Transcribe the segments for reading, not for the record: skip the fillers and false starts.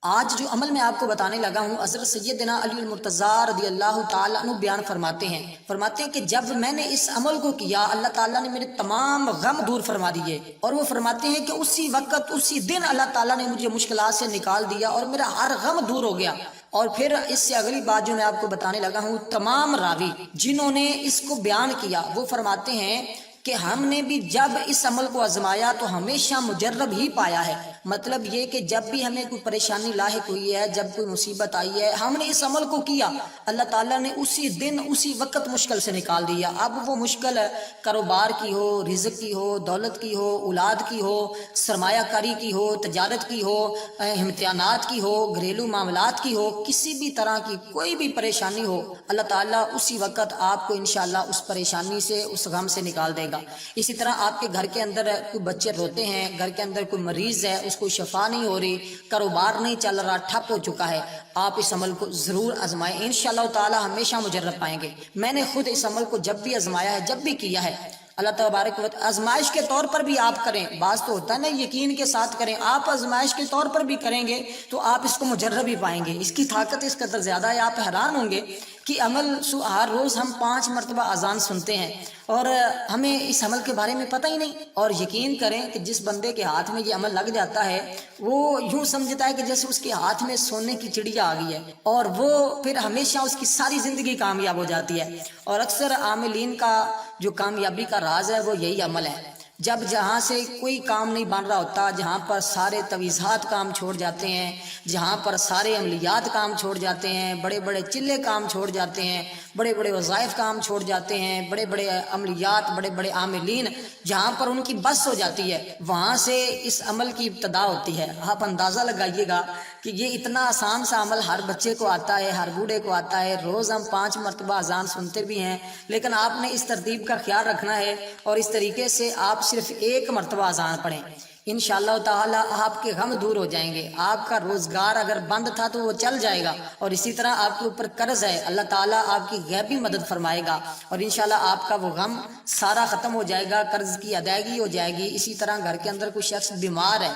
آج جو عمل میں آپ کو بتانے لگا ہوں حضرت سیدنا علی المرتضیٰ رضی اللہ تعالیٰ عنہ بیان فرماتے ہیں کہ جب میں نے اس عمل کو کیا اللہ تعالیٰ نے میرے تمام غم دور فرما دیے، اور وہ فرماتے ہیں کہ اسی وقت اسی دن اللہ تعالیٰ نے مجھے مشکلات سے نکال دیا اور میرا ہر غم دور ہو گیا۔ اور پھر اس سے اگلی بات جو میں آپ کو بتانے لگا ہوں، تمام راوی جنہوں نے اس کو بیان کیا وہ فرماتے ہیں کہ ہم نے بھی جب اس عمل کو آزمایا تو ہمیشہ مجرب ہی پایا ہے۔ مطلب یہ کہ جب بھی ہمیں کوئی پریشانی لاحق ہوئی ہے، جب کوئی مصیبت آئی ہے، ہم نے اس عمل کو کیا، اللہ تعالیٰ نے اسی دن اسی وقت مشکل سے نکال دیا۔ اب وہ مشکل کاروبار کی ہو، رزق کی ہو، دولت کی ہو، اولاد کی ہو، سرمایہ کاری کی ہو، تجارت کی ہو، امتحانات کی ہو، گھریلو معاملات کی ہو، کسی بھی طرح کی کوئی بھی پریشانی ہو، اللہ تعالیٰ اسی وقت آپ کو انشاءاللہ اس پریشانی سے، اس غم سے نکال دے گا۔ اسی طرح آپ کے گھر کے اندر کوئی بچے روتے ہیں، گھر کے اندر کوئی مریض ہے، اس کو شفا نہیں ہو رہی، کاروبار نہیں چل رہا، ٹھپ ہو چکا ہے، آپ اس عمل کو ضرور آزمائیں، انشاءاللہ تعالی ہمیشہ مجرب پائیں گے۔ میں نے خود اس عمل کو جب بھی آزمایا ہے، جب بھی کیا ہے، اللہ تبارک و تعالی آزمائش کے طور پر بھی آپ کریں، بعض تو ہوتا ہے نا یقین کے ساتھ کریں، آپ آزمائش کے طور پر بھی کریں گے تو آپ اس کو مجرب ہی پائیں گے۔ اس کی طاقت اس قدر زیادہ ہے، آپ حیران ہوں گے کہ عمل ہر روز ہم 5 مرتبہ اذان سنتے ہیں اور ہمیں اس عمل کے بارے میں پتہ ہی نہیں، اور یقین کریں کہ جس بندے کے ہاتھ میں یہ عمل لگ جاتا ہے وہ یوں سمجھتا ہے کہ جیسے اس کے ہاتھ میں سونے کی چڑیا آ گئی ہے، اور وہ پھر ہمیشہ اس کی ساری زندگی کامیاب ہو جاتی ہے۔ اور اکثر عاملین کا جو کامیابی کا راز ہے وہ یہی عمل ہے۔ جب جہاں سے کوئی کام نہیں بن رہا ہوتا، جہاں پر سارے تویزات کام چھوڑ جاتے ہیں، جہاں پر سارے عملیات کام چھوڑ جاتے ہیں، بڑے بڑے چلے کام چھوڑ جاتے ہیں، بڑے بڑے وظائف کام چھوڑ جاتے ہیں، بڑے بڑے عملیات، بڑے بڑے عاملین جہاں پر ان کی بس ہو جاتی ہے، وہاں سے اس عمل کی ابتدا ہوتی ہے۔ آپ اندازہ لگائیے گا کہ یہ اتنا آسان سا عمل ہر بچے کو آتا ہے، ہر بوڑھے کو آتا ہے، روز ہم 5 مرتبہ اذان سنتے بھی ہیں، لیکن آپ نے اس ترتیب کا خیال رکھنا ہے اور اس طریقے سے آپ صرف 1 مرتبہ اذان پڑھیں، انشاءاللہ تعالی آپ کے غم دور ہو جائیں گے۔ آپ کا روزگار اگر بند تھا تو وہ چل جائے گا، اور اسی طرح آپ کے اوپر قرض ہے، اللہ تعالیٰ آپ کی غیبی مدد فرمائے گا، اور انشاءاللہ آپ کا وہ غم سارا ختم ہو جائے گا، قرض کی ادائیگی ہو جائے گی۔ اسی طرح گھر کے اندر کوئی شخص بیمار ہے،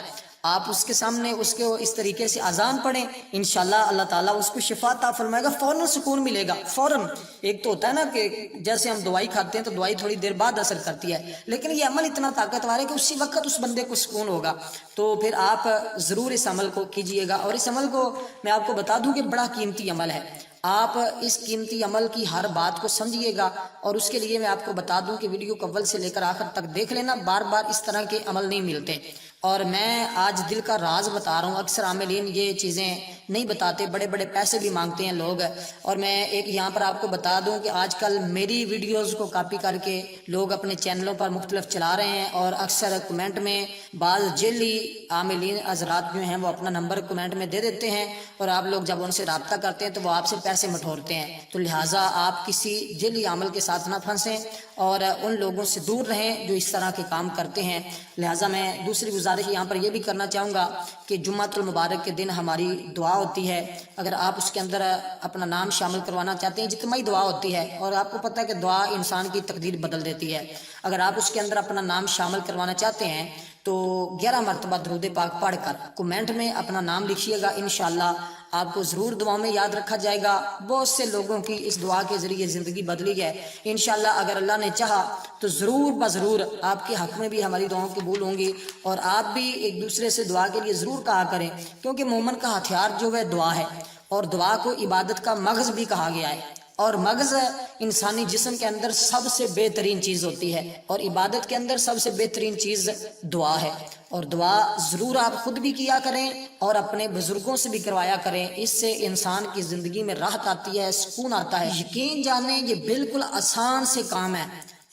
آپ اس کے سامنے اس کو اس طریقے سے اذان پڑھیں، انشاءاللہ اللہ تعالیٰ اس کو شفا عطا فرمائے گا، فوراً سکون ملے گا، فوراً۔ ایک تو ہوتا ہے نا کہ جیسے ہم دوائی کھاتے ہیں تو دوائی تھوڑی دیر بعد اثر کرتی ہے، لیکن یہ عمل اتنا طاقتور ہے کہ اسی وقت اس بندے کو سکون ہوگا۔ تو پھر آپ ضرور اس عمل کو کیجئے گا، اور اس عمل کو میں آپ کو بتا دوں کہ بڑا قیمتی عمل ہے۔ آپ اس قیمتی عمل کی ہر بات کو سمجھیے گا، اور اس کے لیے میں آپ کو بتا دوں کہ ویڈیو کو اول سے لے کر آخر تک دیکھ لینا، بار بار اس طرح کے عمل نہیں ملتے، اور میں آج دل کا راز بتا رہا ہوں۔ اکثر عاملین یہ چیزیں نہیں بتاتے، بڑے بڑے پیسے بھی مانگتے ہیں لوگ، اور میں ایک یہاں پر آپ کو بتا دوں کہ آج کل میری ویڈیوز کو کاپی کر کے لوگ اپنے چینلوں پر مختلف چلا رہے ہیں، اور اکثر کمنٹ میں بعض جعلی عاملین حضرات جو ہیں وہ اپنا نمبر کمنٹ میں دے دیتے ہیں، اور آپ لوگ جب ان سے رابطہ کرتے ہیں تو وہ آپ سے پیسے مٹھورتے ہیں۔ تو لہٰذا آپ کسی جعلی عمل کے ساتھ نہ پھنسیں اور ان لوگوں سے دور رہیں جو اس طرح کے کام کرتے ہیں۔ لہٰذا میں دوسری گزارش یہاں پر یہ بھی کرنا چاہوں گا کہ جمعۃ المبارک کے دن ہماری دعا ہوتی ہے، اگر آپ اس کے اندر اپنا نام شامل کروانا چاہتے ہیں، اجتماعی دعا ہوتی ہے، اور آپ کو پتہ ہے کہ دعا انسان کی تقدیر بدل دیتی ہے۔ اگر آپ اس کے اندر اپنا نام شامل کروانا چاہتے ہیں تو 11 مرتبہ درود پاک پڑھ کر کمنٹ میں اپنا نام لکھیے گا، انشاءاللہ آپ کو ضرور دعا میں یاد رکھا جائے گا۔ بہت سے لوگوں کی اس دعا کے ذریعے زندگی بدلی ہے، انشاءاللہ اگر اللہ نے چاہا تو ضرور بضرور آپ کے حق میں بھی ہماری دعاؤں قبول ہوں گی، اور آپ بھی ایک دوسرے سے دعا کے لیے ضرور کہا کریں، کیونکہ مومن کا ہتھیار جو ہے دعا ہے، اور دعا کو عبادت کا مغز بھی کہا گیا ہے، اور مغز انسانی جسم کے اندر سب سے بہترین چیز ہوتی ہے، اور عبادت کے اندر سب سے بہترین چیز دعا ہے، اور دعا ضرور آپ خود بھی کیا کریں اور اپنے بزرگوں سے بھی کروایا کریں، اس سے انسان کی زندگی میں راحت آتی ہے، سکون آتا ہے۔ یقین جانیں یہ بالکل آسان سے کام ہے،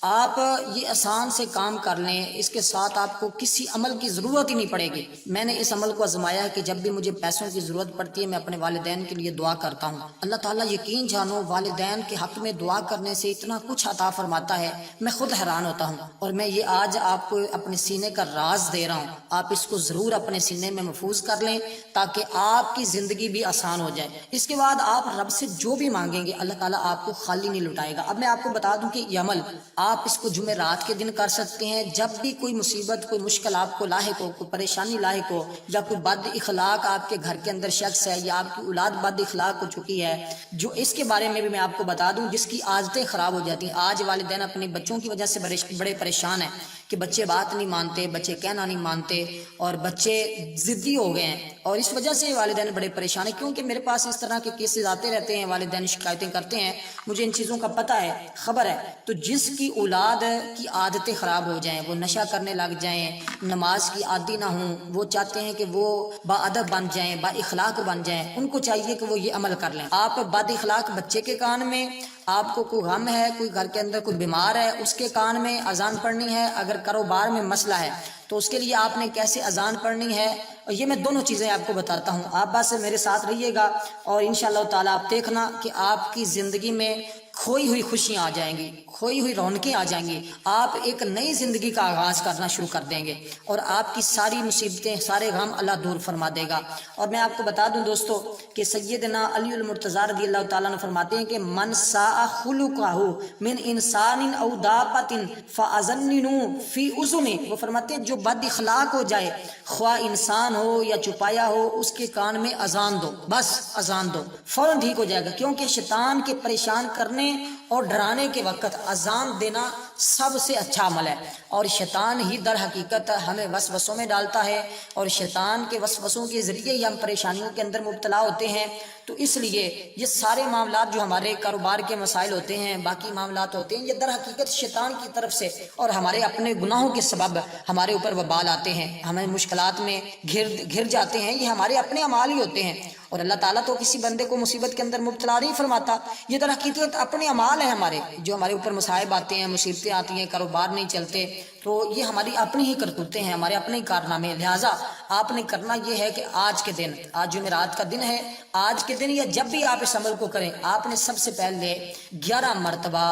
آپ یہ آسان سے کام کر لیں، اس کے ساتھ آپ کو کسی عمل کی ضرورت ہی نہیں پڑے گی۔ میں نے اس عمل کو آزمایا ہے کہ جب بھی مجھے پیسوں کی ضرورت پڑتی ہے میں اپنے والدین کے لیے دعا کرتا ہوں، اللہ تعالیٰ یقین جانو والدین کے حق میں دعا کرنے سے اتنا کچھ عطا فرماتا ہے، میں خود حیران ہوتا ہوں، اور میں یہ آج آپ کو اپنے سینے کا راز دے رہا ہوں، آپ اس کو ضرور اپنے سینے میں محفوظ کر لیں تاکہ آپ کی زندگی بھی آسان ہو جائے۔ اس کے بعد آپ رب سے جو بھی مانگیں گے اللہ تعالیٰ آپ کو خالی نہیں لٹائے گا۔ اب میں آپ کو بتا دوں کہ یہ عمل آپ اس کو جمعرات کے دن کر سکتے ہیں، جب بھی کوئی مصیبت کوئی مشکل آپ کو لاحق ہو، کوئی پریشانی لاحق ہو، یا کوئی بد اخلاق آپ کے گھر کے اندر شخص ہے یا آپ کی اولاد بد اخلاق ہو چکی ہے، جو اس کے بارے میں بھی میں آپ کو بتا دوں، جس کی عادتیں خراب ہو جاتی ہیں۔ آج والدین اپنے بچوں کی وجہ سے بڑے پریشان ہیں کہ بچے بات نہیں مانتے، بچے کہنا نہیں مانتے اور بچے ضدی ہو گئے ہیں، اور اس وجہ سے والدین بڑے پریشان ہیں، کیونکہ میرے پاس اس طرح کے کیسز آتے رہتے ہیں، والدین شکایتیں کرتے ہیں، مجھے ان چیزوں کا پتہ ہے، خبر ہے۔ تو جس کی اولاد کی عادتیں خراب ہو جائیں، وہ نشہ کرنے لگ جائیں، نماز کی عادی نہ ہوں، وہ چاہتے ہیں کہ وہ با ادب بن جائیں، با اخلاق بن جائیں، ان کو چاہیے کہ وہ یہ عمل کر لیں۔ آپ بد اخلاق بچے کے کان میں، آپ کو کوئی غم ہے، کوئی گھر کے اندر کوئی بیمار ہے، اس کے کان میں اذان پڑھنی ہے، اگر کاروبار میں مسئلہ ہے تو اس کے لیے آپ نے کیسے اذان پڑھنی ہے، اور یہ میں دونوں چیزیں آپ کو بتاتا ہوں۔ آپ بس میرے ساتھ رہیے گا اور انشاءاللہ تعالیٰ آپ دیکھنا کہ آپ کی زندگی میں کھوئی ہوئی خوشیاں آ جائیں گی، کھوئی ہوئی رونقیں آ جائیں گی، آپ ایک نئی زندگی کا آغاز کرنا شروع کر دیں گے، اور آپ کی ساری مصیبتیں، سارے غم اللہ دور فرما دے گا۔ اور میں آپ کو بتا دوں دوستو کہ سیدنا علی المرتضیٰ رضی اللہ تعالیٰ عنہ فرماتے ہیں کہ من ساء خلقہ من انسان او دابۃ فاذننوا فی اذنہ، وہ فرماتے ہیں جو بد اخلاق ہو جائے، خواہ انسان ہو یا چپایا ہو، اس کے کان میں اذان دو، بس اذان دو، فوراً ٹھیک ہو جائے گا، کیونکہ شیطان کے پریشان کرنے اور ڈرانے کے وقت اذان دینا سب سے اچھا عمل ہے، اور شیطان ہی در حقیقت ہمیں وسوسوں میں ڈالتا ہے، اور شیطان کے وسوسوں کے ذریعے ہی ہم پریشانیوں کے اندر مبتلا ہوتے ہیں۔ تو اس لیے یہ سارے معاملات جو ہمارے کاروبار کے مسائل ہوتے ہیں، باقی معاملات ہوتے ہیں، یہ در حقیقت شیطان کی طرف سے اور ہمارے اپنے گناہوں کے سبب ہمارے اوپر وبال آتے ہیں، ہمیں مشکلات میں گھر جاتے ہیں، یہ ہمارے اپنے اعمال ہی ہوتے ہیں، اور اللہ تعالیٰ تو کسی بندے کو مصیبت کے اندر مبتلا نہیں فرماتا، یہ در حقیقت اپنے اعمال ہیں ہمارے، جو ہمارے اوپر مصائب آتے ہیں، مصیبتیں آتی ہیں، کاروبار نہیں چلتے، تو یہ ہماری اپنی ہی کرتوتیں ہیں، ہمارے اپنے ہی کارنامے۔ لہٰذا آپ نے کرنا یہ ہے کہ آج کے دن، آج جمعرات کا دن ہے، آج کے دن یا جب بھی آپ اس عمل کو کریں، آپ نے سب سے پہلے 11 مرتبہ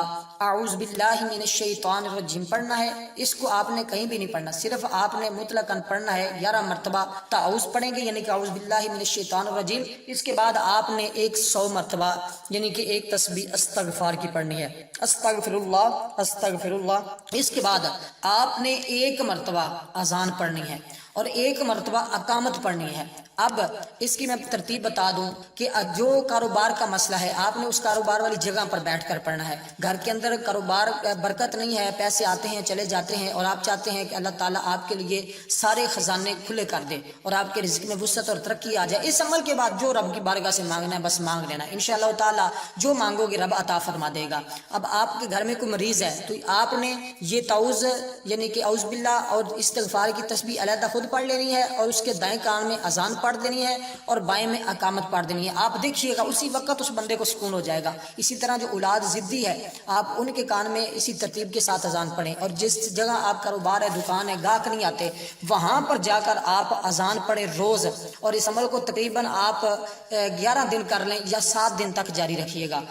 اعوذ باللہ من الشیطان الرجیم پڑھنا ہے۔ اس کو آپ نے کہیں بھی نہیں پڑھنا، صرف آپ نے مطلقاً پڑھنا ہے، 11 مرتبہ تعوذ پڑھیں گے، یعنی کہ اعوذ باللہ من الشیطان الرجیم۔ اس کے بعد آپ نے 100 مرتبہ یعنی کہ ایک تسبیح استغفار کی پڑھنی ہے، استغفر اللہ استغفر اللہ۔ اس کے بعد آپ نے 1 مرتبہ اذان پڑھنی ہے اور 1 مرتبہ اقامت پڑھنی ہے۔ اب اس کی میں ترتیب بتا دوں کہ جو کاروبار کا مسئلہ ہے، آپ نے اس کاروبار والی جگہ پر بیٹھ کر پڑھنا ہے۔ گھر کے اندر کاروبار برکت نہیں ہے، پیسے آتے ہیں چلے جاتے ہیں، اور آپ چاہتے ہیں کہ اللہ تعالیٰ آپ کے لیے سارے خزانے کھلے کر دے اور آپ کے رزق میں وسعت اور ترقی آ جائے، اس عمل کے بعد جو رب کی بارگاہ سے مانگنا ہے بس مانگ لینا، انشاءاللہ تعالیٰ جو مانگو گے رب عطا فرما دے گا۔ اب آپ کے گھر میں کوئی مریض ہے تو آپ نے یہ تعوذ یعنی کہ اعوذ باللہ اور استغفار کی تسبیح علیحدہ خود پڑھ لینی ہے، اور اس کے دائیں کان میں اذان پڑھ دینی ہے اور بائیں میں اقامت پڑھ دینی ہے۔ آپ دیکھیے گا اسی وقت اس بندے کو سکون ہو جائے گا۔ اسی طرح جو اولاد ضدی ہے، آپ ان کے کان میں اسی ترتیب کے ساتھ اذان پڑھیں، اور جس جگہ آپ کاروبار ہے، دکان ہے، گاہک نہیں آتے، وہاں پر جا کر آپ اذان پڑھیں روز، اور اس عمل کو تقریباً آپ 11 دن کر لیں یا 7 دن تک جاری رکھیے گا۔